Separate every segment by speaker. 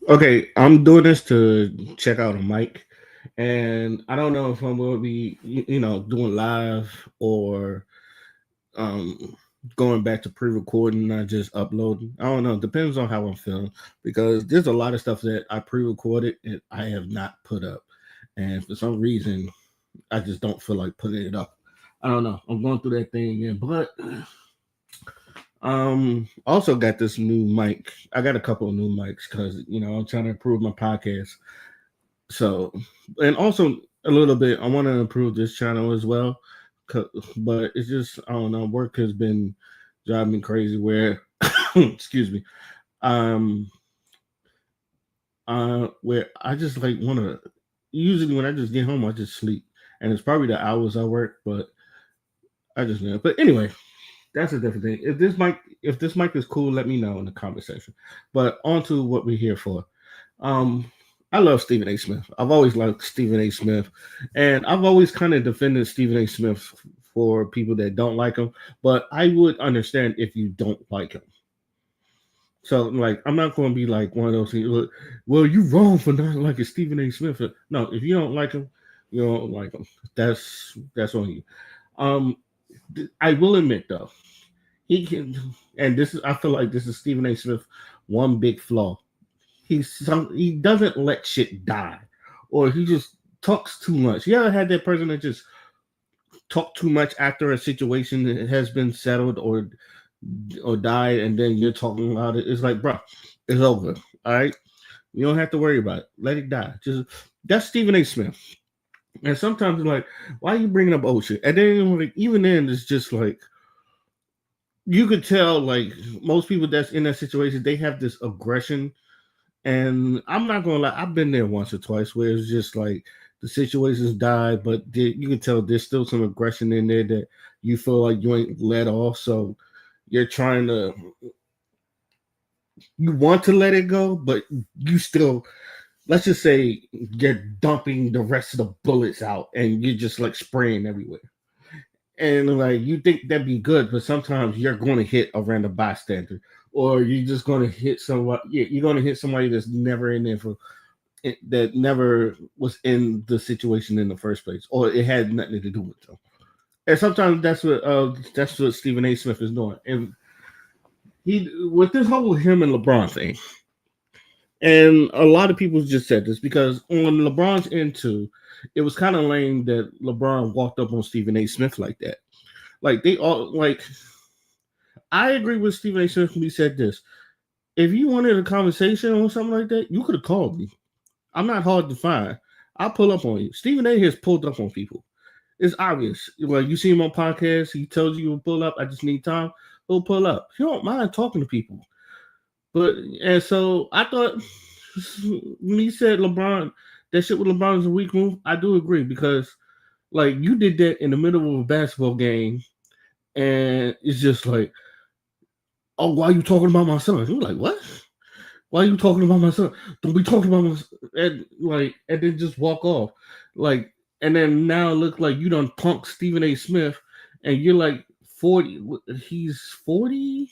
Speaker 1: Okay, I'm doing this to check out a mic, and I don't know if I'm going to be, doing live or um going back to pre-recording and I just uploading. I don't know. Depends on how I'm feeling because there's a lot of stuff that I pre-recorded and I have not put up, and for some reason I just don't feel like putting it up. I don't know. I'm going through that thing again, but also got this new mic. I got a couple of new mics because I'm trying to improve my podcast. So, and also a little bit, I want to improve this channel as well. But it's just, I don't know, work has been driving me crazy where, excuse me, um, where I just like want to, usually when I just get home, I just sleep. And it's probably the hours I work, but I just know. But anyway, that's a different thing. If this mic is cool, let me know in the comment section. But on to what we're here for. Um, I love Stephen A. Smith. I've always liked Stephen A. Smith, and I've always kind of defended Stephen A. Smith for people that don't like him. But I would understand if you don't like him. So, like, I'm not going to be like one of those people. Well, you wrong for not liking Stephen A. Smith. No, if you don't like him, you don't like him. That's on you. Um, I will admit though, he can, and this is I feel like this is Stephen A. Smith one big flaw. He doesn't let shit die, or he just talks too much. You ever had that person that just talk too much after a situation has been settled or died, and then you're talking about it? It's like, bro, it's over. All right, you don't have to worry about it. Let it die. Just that's Stephen A. Smith. And sometimes it's like, why are you bringing up old shit? And then like, even then, it's just like you could tell like most people that's in that situation, they have this aggression. And I'm not gonna lie, I've been there once or twice where it's just like the situations die, but you can tell there's still some aggression in there that you feel like you ain't let off. So you're trying to, you want to let it go, but you still, let's just say you're dumping the rest of the bullets out and you're just like spraying everywhere. And like you think that'd be good, but sometimes you're going to hit a random bystander, or you're just going to hit someone. Yeah, you're going to hit somebody that's never in there for that never was in the situation in the first place, or it had nothing to do with them. And sometimes that's what Stephen A. Smith is doing, and he with this whole him and LeBron thing, and a lot of people just said this because on LeBron's end too, it was kind of lame that LeBron walked up on Stephen A. Smith like that. Like they all like I agree with Stephen A. Smith when he said this. If you wanted a conversation or something like that, you could have called me. I'm not hard to find. I'll pull up on you. Stephen A. has pulled up on people. It's obvious. Like you see him on podcasts, he tells you to pull up. I just need time. He'll pull up. He don't mind talking to people. But and so I thought when he said LeBron, that shit with LeBron is a weak move. I do agree because like you did that in the middle of a basketball game, and it's just like, oh, why are you talking about my son? You're like, what? Why are you talking about my son? Don't be talking about my son. And then just walk off. Like, and then now it looks like you done punk Stephen A. Smith, and you're like 40. He's 40,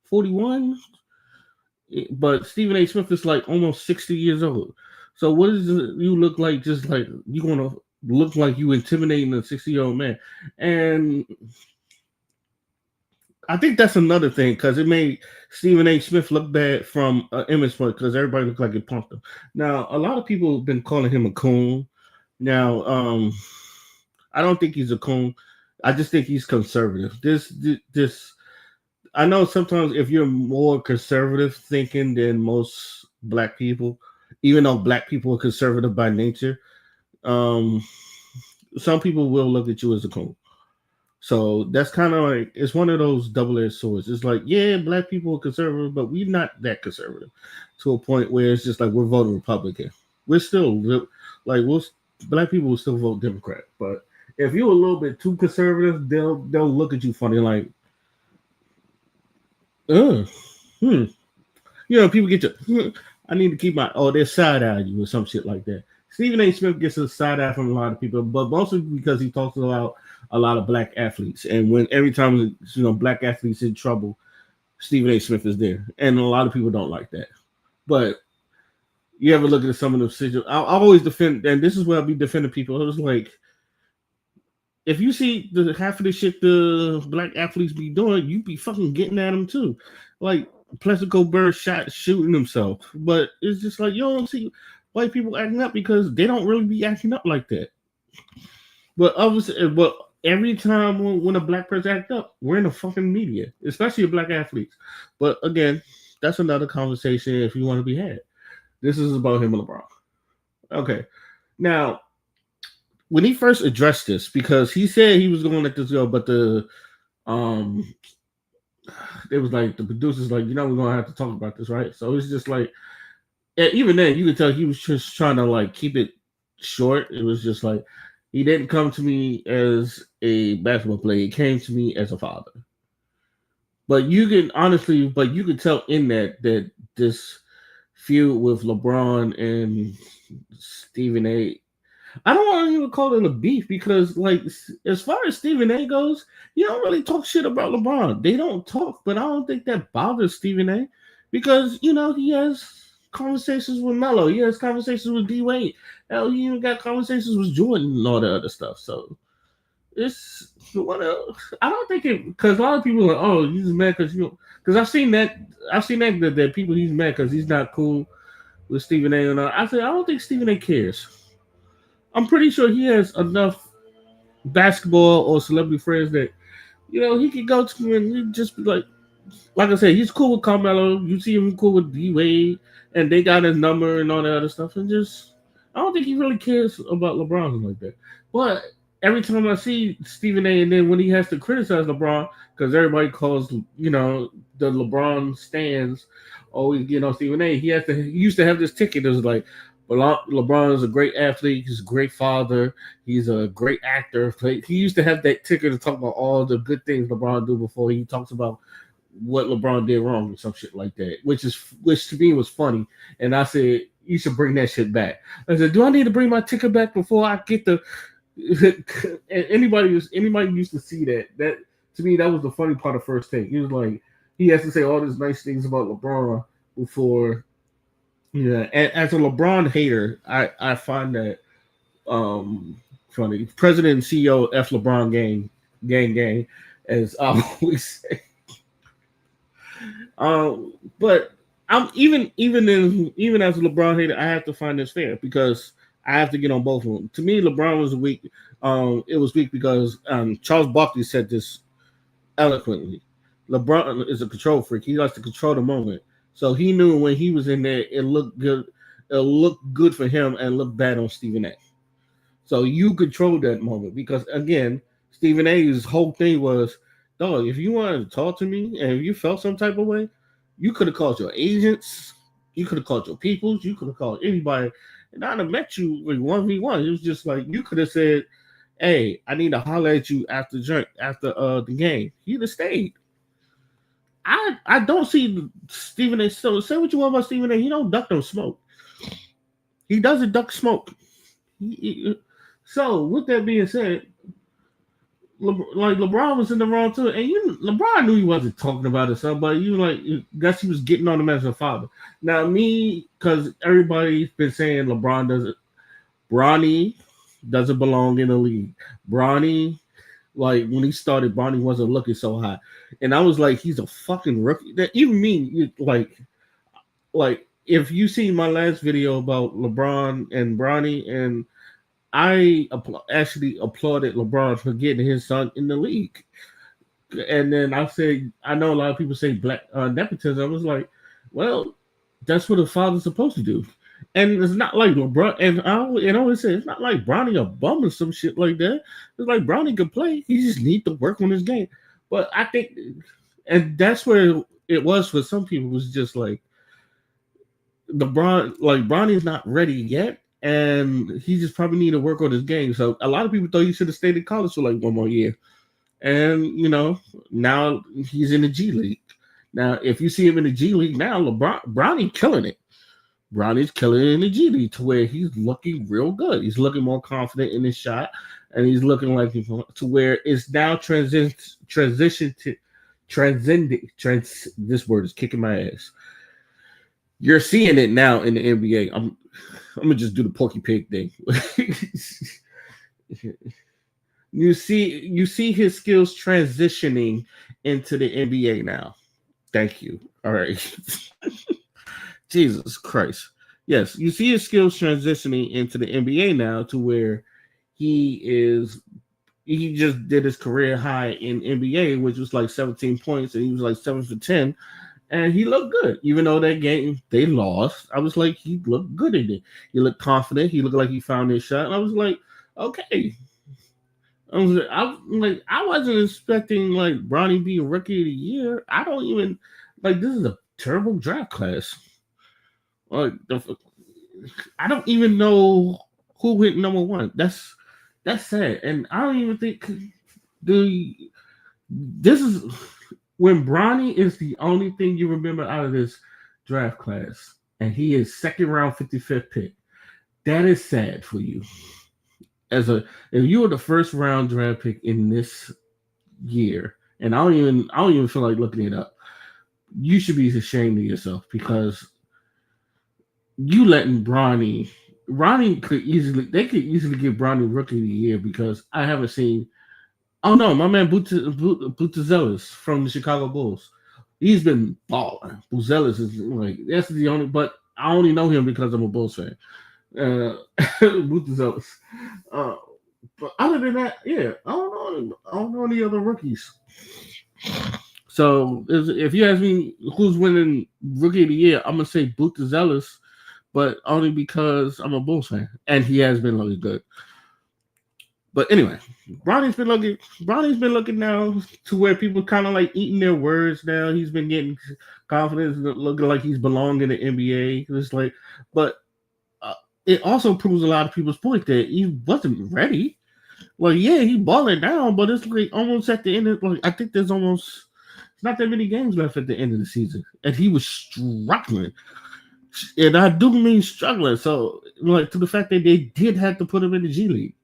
Speaker 1: 41, but Stephen A. Smith is like almost 60 years old. So what does you look like? Just like you gonna look like you intimidating a 60-year-old man, and I think that's another thing because it made Stephen A. Smith look bad from image point because everybody looked like it pumped him. Now, a lot of people have been calling him a coon. Now, I don't think he's a coon. I just think he's conservative. This. I know sometimes if you're more conservative thinking than most black people, even though black people are conservative by nature, um, some people will look at you as a coon. So that's kind of like it's one of those double-edged swords. It's like, yeah, black people are conservative, but we're not that conservative to a point where it's just like we're voting Republican. We're still like black people will still vote Democrat, but if you're a little bit too conservative, they'll look at you funny, like, uh, hmm. People get to, I need to keep my they're side eye you or some shit like that. Stephen A. Smith gets a side eye from a lot of people, but mostly because he talks about a lot of black athletes. And when every time black athletes in trouble, Stephen A. Smith is there, and a lot of people don't like that. But You ever look at some of the situations? I always defend, and this is where I'll be defending people. It was like, if you see the half of the shit the black athletes be doing, you be fucking getting at them too. Like Plexico Bird shooting himself, but it's just like you don't see white people acting up because they don't really be acting up like that. But obviously, but every time when a black person act up, we're in the fucking media, especially black athletes. But again, that's another conversation if you want to be had. This is about him and LeBron. Okay, now when he first addressed this, because he said he was going to let this go, but the um it was like the producers like, we're gonna have to talk about this, right? So it's just like, even then you could tell he was just trying to like keep it short. It was just like he didn't come to me as a basketball player, he came to me as a father. But you could tell in that this feud with LeBron and Stephen A. I don't want to even call it a beef because, like, as far as Stephen A. goes, you don't really talk shit about LeBron. They don't talk, but I don't think that bothers Stephen A. because he has conversations with Melo, he has conversations with D Wade, hell, he even got conversations with Jordan and all the other stuff. So it's what else? I don't think it because a lot of people are like, oh, he's mad because because I've seen that people he's mad because he's not cool with Stephen A. And I said I don't think Stephen A. cares. I'm pretty sure he has enough basketball or celebrity friends that he could go to and he just be like I said, he's cool with Carmelo. You see him cool with D Wade, and they got his number and all that other stuff. And just, I don't think he really cares about LeBron like that. But every time I see Stephen A. and then when he has to criticize LeBron, because everybody calls the LeBron stands always getting on Stephen A. He used to have this ticket that was like, LeBron is a great athlete. He's a great father. He's a great actor. He used to have that ticket to talk about all the good things LeBron do before he talks about what LeBron did wrong or some shit like that, which to me was funny. And I said, you should bring that shit back. I said, do I need to bring my ticket back before I get the anybody used to see that. That to me, that was the funny part of first take. He was like, he has to say all these nice things about LeBron before. Yeah, and as a LeBron hater, I find that funny. President and CEO F LeBron gang, as I always say. But I'm even as a LeBron hater, I have to find this fair because I have to get on both of them. To me, LeBron was weak. It was weak because Charles Barkley said this eloquently. LeBron is a control freak. He likes to control the moment. So he knew when he was in there, it looked good. It looked good for him and looked bad on Stephen A. So you controlled that moment because again, Stephen A's whole thing was, dog, if you wanted to talk to me and if you felt some type of way, you could have called your agents, you could have called your peoples, you could have called anybody, and I'd have met you like 1v1. It was just like you could have said, hey, I need to holler at you after the game. He'd have stayed. I don't see Stephen A. So say what you want about Stephen A. He don't duck no smoke. He doesn't duck smoke. So with that being said, LeBron was in the wrong too, and LeBron knew he wasn't talking about his son, but guess he was getting on him as a father. Now me, because everybody's been saying Bronny doesn't belong in the league. Bronny, like when he started, Bronny wasn't looking so hot, and I was like, he's a fucking rookie. That even me, like if you see my last video about LeBron and Bronny and I actually applauded LeBron for getting his son in the league. And then I said, I know a lot of people say black nepotism. I was like, well, that's what a father's supposed to do. And it's not like LeBron, and I always say, it's not like Bronny a bum or some shit like that. It's like Bronny can play. He just need to work on his game. But I think, and that's where it was for some people, was just like, Bronny's not ready yet and he just probably need to work on his game. So a lot of people thought he should have stayed in college for like one more year. And now he's in the G League. Now, if you see him in the G League now, Bronny's killing it. Bronny's killing it in the G League to where he's looking real good. He's looking more confident in his shot, and he's looking like to where it's now transition to transcending. This word is kicking my ass. You're seeing it now in the NBA. I'm gonna just do the Porky Pig thing. You see his skills transitioning into the NBA now. Thank you. All right. Jesus Christ. Yes, you see his skills transitioning into the NBA now to where he is he just did his career high in NBA, which was like 17 points, and he was like 7 for 10, and he looked good. Even though that game they lost, I was like, he looked good in it. He looked confident. He looked like he found his shot, and I was like, okay. I wasn't expecting like Bronny be a rookie of the year. I don't even like this is a terrible draft class. Like I don't even know who went number one. That's sad, and I don't even think the this is when Bronny is the only thing you remember out of this draft class, and he is second round 55th pick. That is sad for you. If you were the first round draft pick in this year, and I don't even feel like looking it up. You should be ashamed of yourself because you letting Ronnie they could easily give Bronny rookie of the year because I haven't seen. Oh no, my man Butezelis from the Chicago Bulls. He's been balling. Buzelis is like that's the only, but I only know him because I'm a Bulls fan. Butezelis. Uh, but other than that, yeah, I don't know any other rookies. So if you ask me who's winning rookie of the year, I'm gonna say Butezelis, but only because I'm a Bulls fan and he has been looking good. But anyway, Bronny's been looking now to where people kind of like eating their words now. He's been getting confidence, looking like he's belonged in the NBA. It's like, but uh, it also proves a lot of people's point that he wasn't ready. Well, yeah, he balling down, but it's like almost at the end of like I think there's almost not that many games left at the end of the season, and he was struggling. And I do mean struggling. So, like to the fact that they did have to put him in the G League.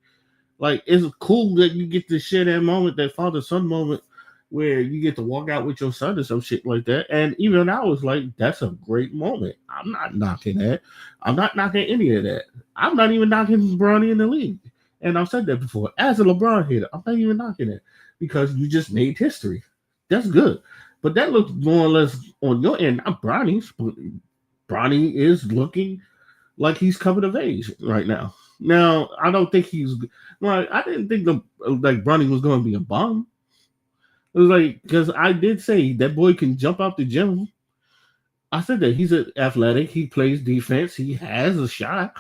Speaker 1: Like it's cool that you get to share that moment, that father son moment, where you get to walk out with your son or some shit like that. And even I was like, that's a great moment. I'm not knocking that. I'm not knocking any of that. I'm not even knocking Bronny in the league. And I've said that before. As a LeBron hater, I'm not even knocking it because you just made history. That's good. But that looks more or less on your end, not Bronny's. Bronny is looking like he's coming of age right now. Now, I don't think he's like I didn't think like Bronny was going to be a bum. It was like because I did say that boy can jump out the gym. I said that he's athletic. He plays defense. He has a shot.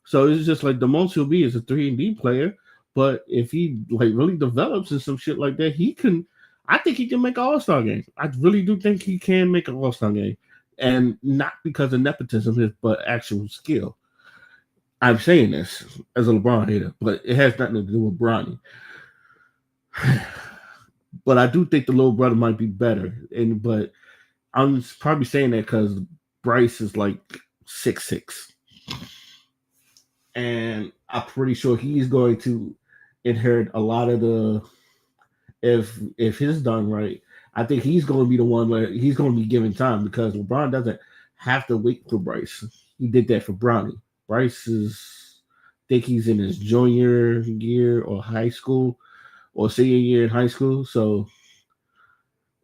Speaker 1: So it's just like the most he'll be is a 3-and-D player. But if he like really develops and some shit like that, he can. I think he can make an All-Star game. I really do think he can make an All-Star game, and not because of nepotism, but actual skill. I'm saying this as a LeBron hater, but it has nothing to do with Bronny. But I do think the little brother might be better, and but I'm probably saying that because Bryce is like 6'6", and I'm pretty sure he's going to inherit a lot of the. If he's done right, I think he's going to be the one where he's going to be given time because LeBron doesn't have to wait for Bryce. He did that for Bronny. Bryce is, I think he's in his junior year or high school or senior year in high school. So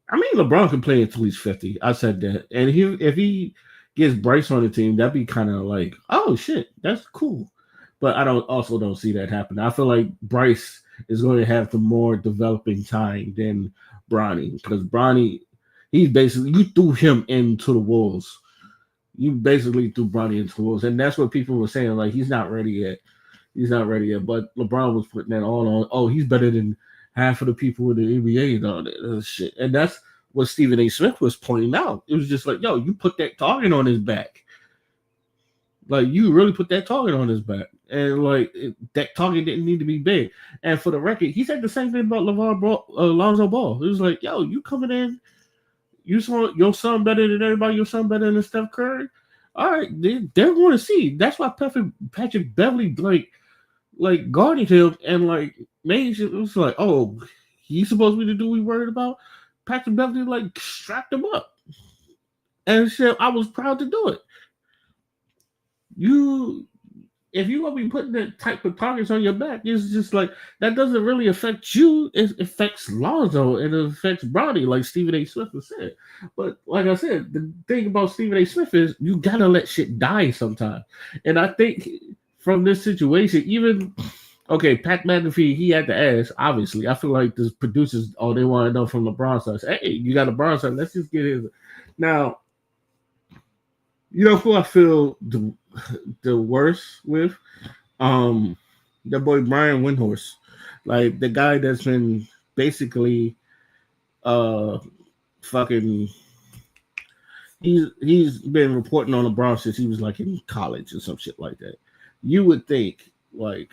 Speaker 1: I mean, LeBron can play until he's 50. I said that, and if he gets Bryce on the team, that'd be kind of like, oh shit, that's cool. But I don't see that happen. I feel like Bryce is going to have the more developing time than Bronny because Bronny, he's basically you threw him into the wolves. You basically threw Bronny into the wolves, and that's what people were saying. Like he's not ready yet. He's not ready yet. But LeBron was putting that all on. Oh, he's better than half of the people in the NBA and all that shit. And that's what Stephen A. Smith was pointing out. It was just like, yo, you put that target on his back. Like you really put that target on his back, and like that target didn't need to be big. And for the record, he said the same thing about Lonzo Ball. It was like, yo, you coming in, you saw your son better than everybody. Your son better than Steph Curry. All right, they're going to see. That's why Patrick Beverly like guarded him and like made it was like, oh, he's supposed to be the dude we worried about. Patrick Beverly like strapped him up, and said I was proud to do it. You if you gonna be putting that type of targets on your back, it's just like that doesn't really affect you. It affects Lonzo and it affects Bronny, like Stephen A. Smith has said. But like I said, the thing about Stephen A. Smith is you gotta let shit die sometimes. And I think from this situation, even okay, Pat McAfee, he had to ask. Obviously, I feel like the producers, all they want to know from LeBron says, "Hey, you got LeBron son. Let's just get his." Now, you know who I feel the worst with? Um, the boy Brian Windhorst, like the guy that's been basically uh fucking. He's been reporting on LeBron since he was like in college or some shit like that. You would think like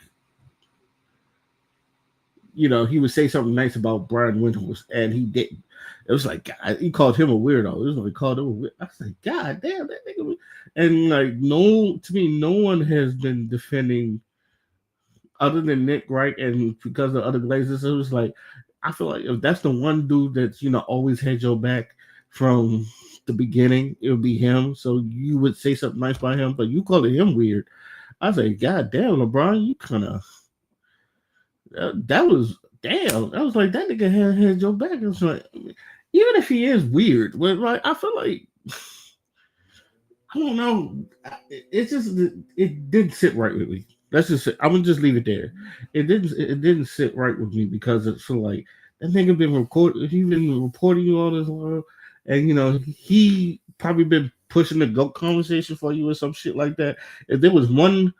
Speaker 1: he would say something nice about Brian Windhorst, and he didn't. It was like God, he called him a weirdo. It was like he called him a weirdo. I was like, God damn, that nigga. And like, no, to me, no one has been defending other than Nick Wright, and because of other Glazers, it was like I feel like if that's the one dude that's always had your back from the beginning, it would be him. So you would say something nice about him, but you called him weird. I was like, God damn, LeBron, you kind of that was damn. I was like, that nigga had your back. It was like, even if he is weird, but like I feel like I don't know. It's just it didn't sit right with me. Let's just say, I'm gonna just leave it there. It didn't sit right with me because it's so like that nigga been recording. He been reporting you all this while, and he probably been pushing the goat conversation for you or some shit like that. If there was one,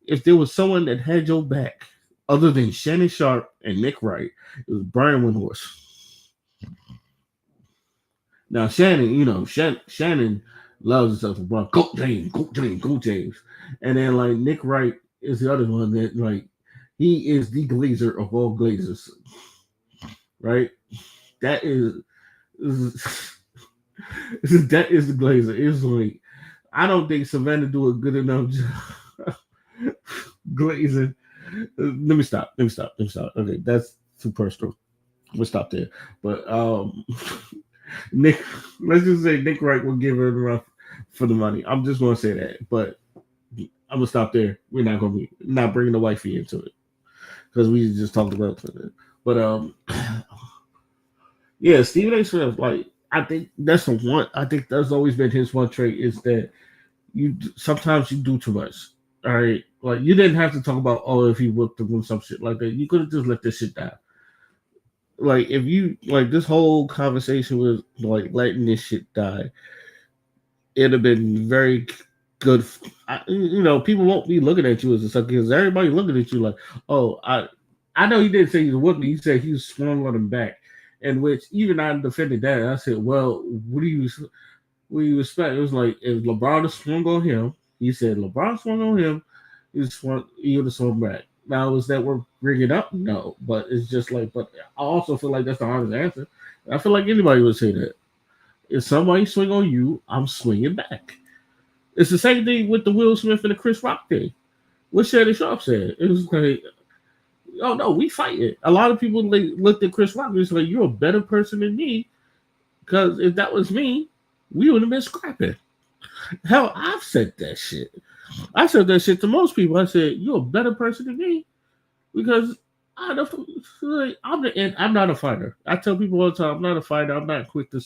Speaker 1: if there was someone that had your back other than Shannon Sharp and Nick Wright, it was Brian Windhorst. Now Shannon, Shannon loves himself LeBron. Go James, go James, go James. And then like Nick Wright is the other one that like he is the Glazer of all Glazers, right? That is that is the Glazer. It's like I don't think Savannah do a good enough job glazing. Let me stop. Let me stop. Let me stop. Okay, that's too personal. We'll stop there. But Nick, let's just say Nick Wright will give her enough for the money. I'm just gonna say that, but I'm gonna stop there. We're not gonna be not bringing the wifey into it because we just talked about it. But yeah, Stephen A. Smith, like I think that's the one. I think that's always been his one trait is that sometimes you do too much. All right, like you didn't have to talk about if he whipped him or some shit like that. You could have just let this shit down. Like if you like this whole conversation was like letting this shit die, it'd have been very good. People won't be looking at you as a sucker because everybody looking at you like, oh, I know he didn't say he's a whooping. He said he was swung on him back, in which even I defended that. I said, well, what do you expect? It was like if LeBron had swung on him, he said LeBron swung on him, he would have swung back. Now, was that worth bringing up? No, but it's just like, but I also feel like that's the hardest answer. I feel like anybody would say that. If somebody swing on you, I'm swinging back. It's the same thing with the Will Smith and the Chris Rock thing. What Shannon Sharp said. It was like, oh no, we fight it. A lot of people looked at Chris Rock and was like, you're a better person than me. Because if that was me, we would have been scrapping. Hell, I've said that shit. I said that shit to most people. I said, you're a better person than me because I'm not a fighter. I tell people all the time, I'm not a fighter. I'm not quick to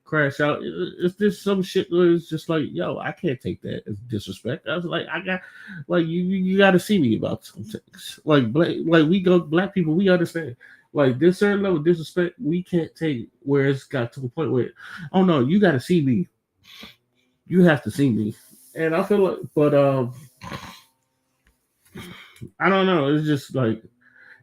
Speaker 1: crash out. It's just some shit where it's just like, yo, I can't take that as disrespect. I was like, I got like you got to see me about some things. Like we go black people, we understand. Like this certain level of disrespect, we can't take where it's got to a point where, oh no, you got to see me. You have to see me. And I feel like, but I don't know. It's just like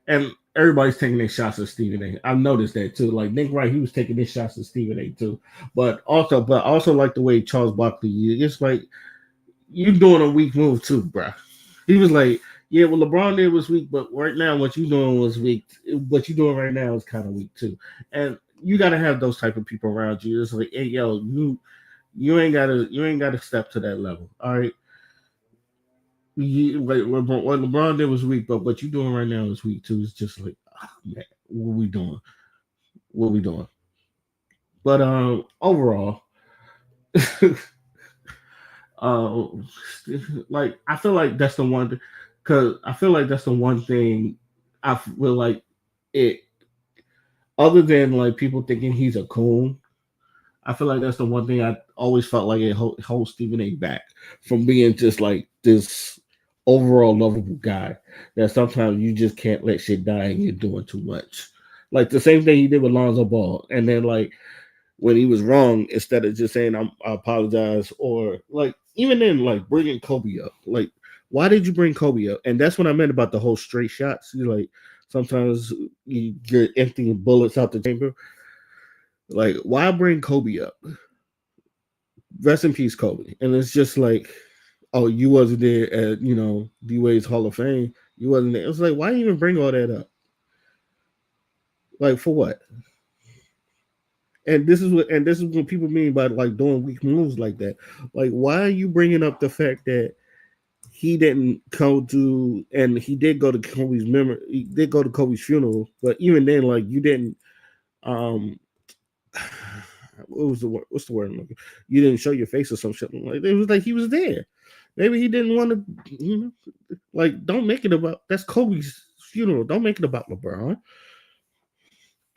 Speaker 1: and everybody's taking their shots at Stephen A. I've noticed that too. Like Nick Wright, he was taking his shots at Stephen A. too. But also like the way Charles Barkley, it's like you doing a weak move too, bro. He was like, yeah, well LeBron did was weak, but right now what you doing was weak. What you doing right now is kind of weak too. And you gotta have those type of people around you. It's like, hey, yo, you ain't gotta step to that level. All right. What LeBron did was weak, but what you doing right now is weak too. It's just like, man, what we doing? What we doing? But overall, Uh, like I feel like that's the one, because I feel like that's the one thing I feel like it. Other than like people thinking he's a coon, I feel like that's the one thing I always felt like it holds Stephen A. back from being just like this overall lovable guy that sometimes you just can't let shit die and you're doing too much. Like the same thing he did with Lonzo Ball, and then like when he was wrong, instead of just saying I apologize, or like even then like bringing Kobe up, like why did you bring Kobe up? And that's what I meant about the whole straight shots. You like sometimes you're emptying bullets out the chamber. Like why bring Kobe up? Rest in peace, Kobe. And it's just like, oh, you wasn't there at D Wade's Hall of Fame. You wasn't there. It was like, why even bring all that up? Like for what? And this is what people mean by like doing weak moves like that. Like, why are you bringing up the fact that he didn't go to, and he did go to Kobe's memory, he did go to Kobe's funeral, but even then, like you didn't um what was the word? What's the word? You didn't show your face or some shit like it was like he was there. Maybe he didn't want to, like don't make it about that's Kobe's funeral. Don't make it about LeBron.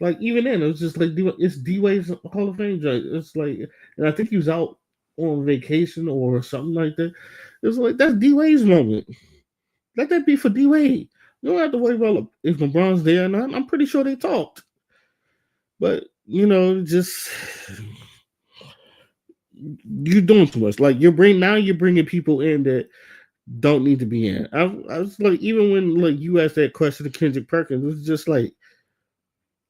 Speaker 1: Like even then, it was just like it's D Wade's Hall of Fame joint. It's like, and I think he was out on vacation or something like that. It was like that's D Wade's moment. Let that be for D Wade. You don't have to worry about if LeBron's there or not. I'm pretty sure they talked, but just you're doing too much. Like you're bringing people in that don't need to be in. I was like, even when like you asked that question to Kendrick Perkins, it was just like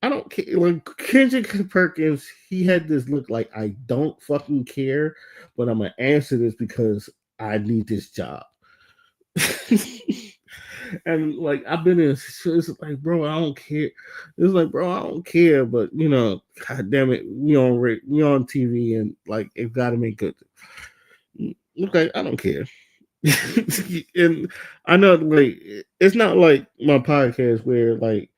Speaker 1: I don't care. Like Kendrick Perkins, he had this look like I don't fucking care, but I'm gonna answer this because I need this job. And like I've been in, it's like, bro, I don't care. It's like, bro, I don't care, but god damn it, we on TV, and like it got to make good. Okay, I don't care. And I know, like, it's not like my podcast where like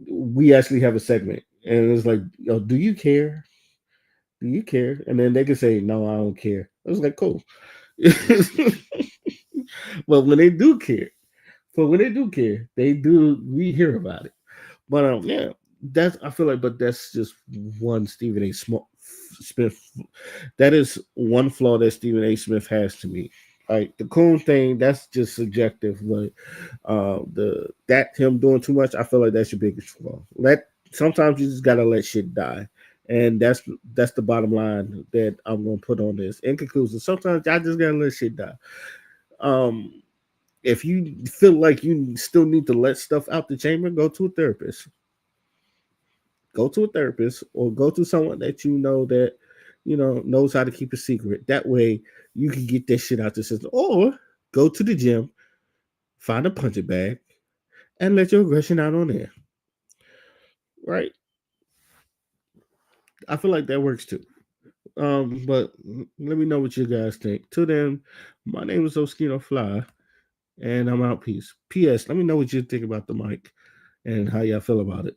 Speaker 1: we actually have a segment, and it's like, yo, do you care? Do you care? And then they can say, no, I don't care. I was like, cool. But when they do care, they do. We hear about it. But yeah, that's I feel like, but that's just one Stephen A. Smith. That is one flaw that Stephen A. Smith has to me. Like the coon thing, that's just subjective. But the that him doing too much, I feel like that's your biggest flaw. Sometimes you just gotta let shit die. And that's the bottom line that I'm gonna put on this. In conclusion, sometimes I just gotta let shit die. Um, if you feel like you still need to let stuff out the chamber, go to a therapist. Go to a therapist or go to someone that that knows how to keep a secret. That way you can get this shit out the system. Or go to the gym, find a punching bag, and let your aggression out on there. Right? I feel like that works too. But let me know what you guys think. Till then, my name is Oskino Fly, and I'm out. Peace. P.S. Let me know what you think about the mic and how y'all feel about it.